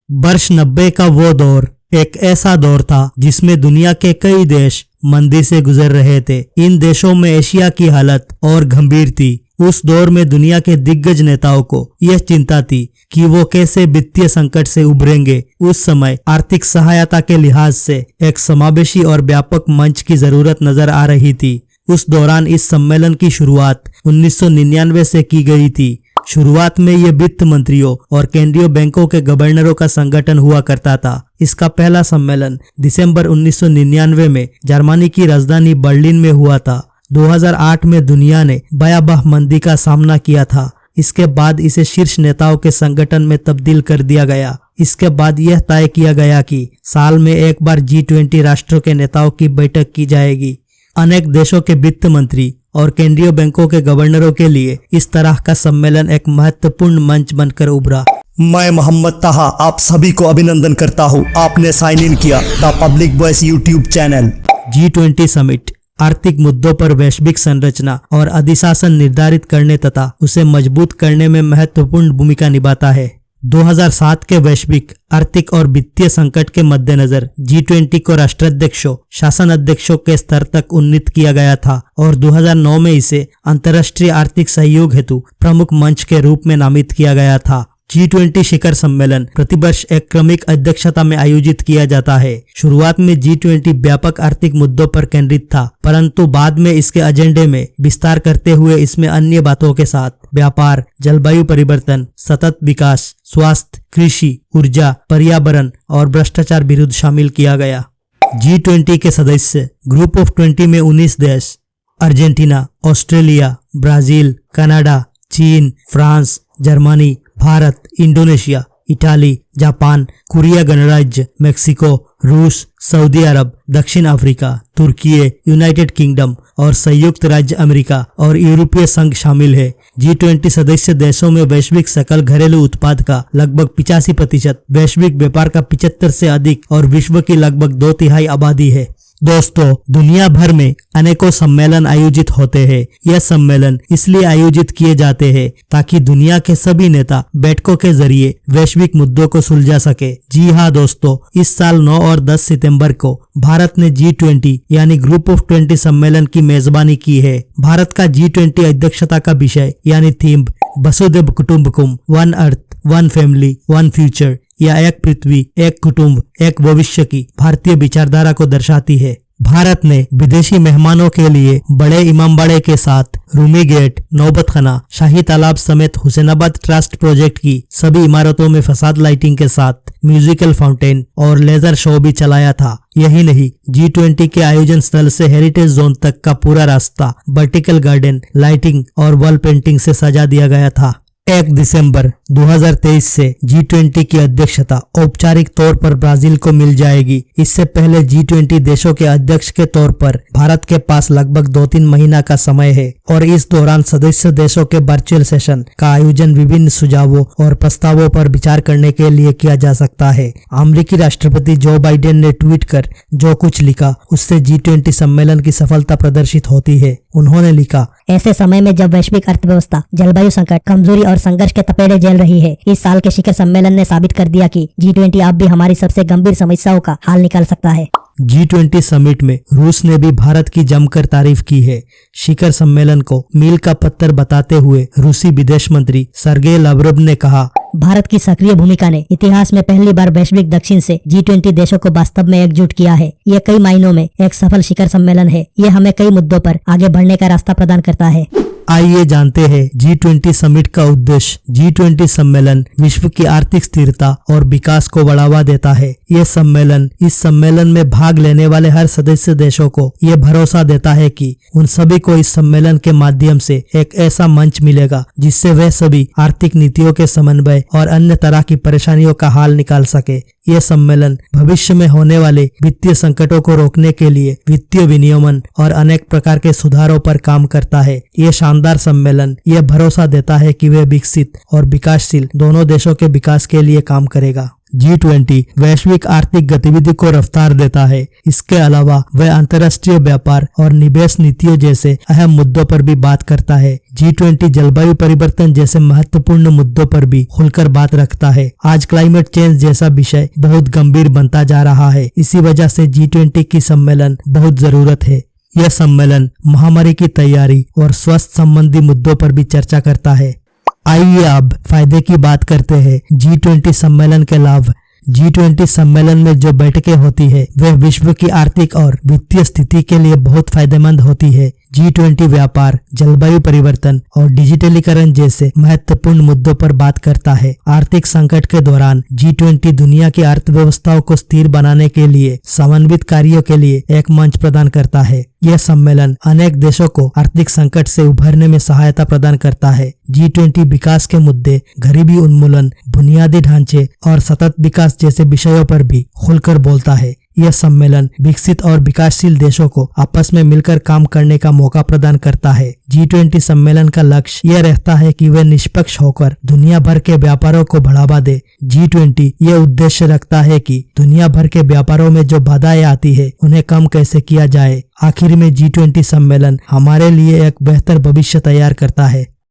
वर्ष 90 का वो दौर एक ऐसा दौर था जिसमें दुनिया के कई देश मंदी से गुजर रहे थे। इन देशों में एशिया की हालत और गंभीर थी। उस दौर में दुनिया के दिग्गज नेताओं को यह चिंता थी कि वो कैसे वित्तीय संकट से उभरेंगे। उस समय आर्थिक सहायता के लिहाज से एक समावेशी और व्यापक मंच की जरूरत नजर आ रही थी। उस दौरान इस सम्मेलन की शुरुआत 1999 से की गई थी। शुरुआत में ये वित्त मंत्रियों और केंद्रीय बैंकों के गवर्नरों का संगठन हुआ करता था। इसका पहला सम्मेलन दिसंबर 1999 में जर्मनी की राजधानी बर्लिन में हुआ था। 2008 में दुनिया ने भयावह मंदी का सामना किया था। इसके बाद इसे शीर्ष नेताओं के संगठन में तब्दील कर दिया गया। इसके बाद यह तय किया गया कि साल में एक बार G20 राष्ट्रों के नेताओं की बैठक की जाएगी। अनेक देशों के वित्त मंत्री और केंद्रीय बैंकों के गवर्नरों के लिए इस तरह का सम्मेलन एक महत्वपूर्ण मंच बनकर उभरा। मैं मोहम्मद ताहा आप सभी को अभिनंदन करता हूं। आपने साइन इन किया the public voice YouTube channel. G20 summit आर्थिक मुद्दों पर वैश्विक संरचना और अधिशासन निर्धारित करने तथा उसे मजबूत करने में महत्वपूर्ण भूमिका निभाता है। 2007 के वैश्विक आर्थिक और वित्तीय संकट के मद्देनजर G20 को राष्ट्राध्यक्षों, शासन अध्यक्षों के स्तर तक उन्नीत किया गया था और 2009 में इसे अंतर्राष्ट्रीय आर्थिक सहयोग हेतु प्रमुख मंच के रूप में नामित किया गया था। G20 शिखर सम्मेलन प्रतिवर्ष एक क्रमिक अध्यक्षता में आयोजित किया जाता है। शुरुआत में G20 व्यापक आर्थिक मुद्दों पर केंद्रित था, परंतु बाद में इसके एजेंडे में विस्तार करते हुए इसमें अन्य बातों के साथ व्यापार, जलवायु परिवर्तन, सतत विकास, स्वास्थ्य, कृषि, ऊर्जा, पर्यावरण और भ्रष्टाचार विरुद्ध शामिल किया गया। G20 के सदस्य ग्रुप ऑफ 20 में 19 देश अर्जेंटीना, ऑस्ट्रेलिया, ब्राजील, कनाडा, चीन, France, Germany, Bharat, Indonesia, Italy, Japan, Korea गणराज्य, मेक्सिको, रूस, सऊदी अरब, दक्षिण अफ्रीका, तुर्की, यूनाइटेड किंगडम और संयुक्त राज्य अमेरिका और यूरोपीय संघ शामिल है। G20 सदस्य देशों में वैश्विक सकल घरेलू उत्पाद का लगभग 85%, वैश्विक व्यापार का 75 से अधिक और विश्व की लगभग 2/3 आबादी है। दोस्तों, दुनिया भर में अनेकों सम्मेलन आयोजित होते हैं। यह सम्मेलन इसलिए आयोजित किए जाते हैं ताकि दुनिया के सभी नेता बैठकों के जरिए वैश्विक मुद्दों को सुलझा सके। जी हाँ दोस्तों, इस साल 9 और 10 सितंबर को भारत ने G20 यानी ग्रुप ऑफ 20 सम्मेलन की मेजबानी की है। भारत का G20 अध्यक्षता का विषय यानी थीम वसुधैव कुटुंबकम, one earth, one family, one future या एक पृथ्वी, एक कुटुंब, एक भविष्य की भारतीय विचारधारा को दर्शाती है। भारत ने विदेशी मेहमानों के लिए बड़े इमामबाड़े के साथ रूमी गेट, नौबत खाना, शाही तालाब समेत हुसैनाबाद ट्रस्ट प्रोजेक्ट की सभी इमारतों में फसाद लाइटिंग के साथ म्यूजिकल फाउंटेन और लेजर शो भी चलाया था। यही नहीं, G20 के आयोजन स्थल से हेरिटेज जोन तक का पूरा रास्ता वर्टिकल गार्डन, लाइटिंग और वॉल पेंटिंग से सजा दिया गया था। 1 दिसंबर 2023 से G20 की अध्यक्षता औपचारिक तौर पर ब्राजील को मिल जाएगी। इससे पहले G20 देशों के अध्यक्ष के तौर पर भारत के पास लगभग 2-3 महीना का समय है और इस दौरान सदस्य देशों के वर्चुअल सेशन का आयोजन विभिन्न सुझावों और प्रस्तावों पर विचार करने के लिए किया जा सकता है। अमेरिकी राष्ट्रपति जो बाइडेन ने ट्वीट कर जो कुछ लिखा उससे G20 सम्मेलन की सफलता प्रदर्शित होती है। उन्होंने लिखा, ऐसे समय में जब वैश्विक अर्थव्यवस्था, जलवायु संकट, कमजोरी और संघर्ष के तपेड़े झेल रही है, इस साल के शिखर सम्मेलन ने साबित कर दिया कि G20 अब भी हमारी सबसे गंभीर समस्याओं का हल निकाल सकता है। G20 समिट में रूस ने भी भारत की जमकर तारीफ की है। शिखर सम्मेलन को मील का पत्थर बताते हुए रूसी विदेश मंत्री सर्गेई लावरोव ने कहा, भारत की सक्रिय भूमिका ने इतिहास में पहली बार वैश्विक दक्षिण से G20 देशों को वास्तव में एकजुट किया है। ये कई मायनों में एक सफल शिखर सम्मेलन है। ये हमें कई मुद्दों पर आगे बढ़ने का रास्ता प्रदान करता है। आइए जानते हैं G20 समिट का उद्देश्य। G20 सम्मेलन विश्व की आर्थिक स्थिरता और विकास को बढ़ावा देता है। इस सम्मेलन में भाग लेने वाले हर सदस्य देशों को ये भरोसा देता है कि उन सभी को इस सम्मेलन के माध्यम से एक ऐसा मंच मिलेगा जिससे वे सभी आर्थिक नीतियों के समन्वय और अन्य तरह की परेशानियों का हल निकाल सके। यह सम्मेलन भविष्य में होने वाले वित्तीय संकटों को रोकने के लिए वित्तीय विनियमन और अनेक प्रकार के सुधारों पर काम करता है। यह शानदार सम्मेलन यह भरोसा देता है कि वे विकसित और विकासशील दोनों देशों के विकास के लिए काम करेगा। G20 वैश्विक आर्थिक गतिविधि को रफ्तार देता है। इसके अलावा वह अंतर्राष्ट्रीय व्यापार और निवेश नीतियों जैसे अहम मुद्दों पर भी बात करता है। G20 जलवायु परिवर्तन जैसे महत्वपूर्ण मुद्दों पर भी खुलकर बात रखता है। आज क्लाइमेट चेंज जैसा विषय बहुत गंभीर बनता जा रहा है। इसी वजह से G20 की सम्मेलन बहुत जरूरत है। यह सम्मेलन महामारी की तैयारी और स्वास्थ्य संबंधी मुद्दों पर भी चर्चा करता है। आइए अब फायदे की बात करते हैं। G20 सम्मेलन के लाभ। G20 सम्मेलन में जो बैठकें होती है वह विश्व की आर्थिक और वित्तीय स्थिति के लिए बहुत फायदेमंद होती है। G20 व्यापार, जलवायु परिवर्तन और डिजिटलीकरण जैसे महत्वपूर्ण मुद्दों पर बात करता है। आर्थिक संकट के दौरान G20 दुनिया की अर्थव्यवस्थाओं को स्थिर बनाने के लिए समन्वित कार्यों के लिए एक मंच प्रदान करता है। यह सम्मेलन अनेक देशों को आर्थिक संकट से उभरने में सहायता प्रदान करता है। G20 विकास के मुद्दे, गरीबी उन्मूलन, बुनियादी ढांचे और सतत विकास जैसे विषयों पर भी खुलकर बोलता है। यह सम्मेलन विकसित और विकासशील देशों को आपस में मिलकर काम करने का मौका प्रदान करता है। G20 सम्मेलन का लक्ष्य यह रहता है कि वे निष्पक्ष होकर दुनिया भर के व्यापारों को बढ़ावा दे। G20 यह उद्देश्य रखता है कि दुनिया भर के व्यापारों में जो बाधाएं आती है उन्हें कम कैसे किया जाए। आखिर में G20 सम्मेलन हमारे लिए एक बेहतर भविष्य तैयार करता है।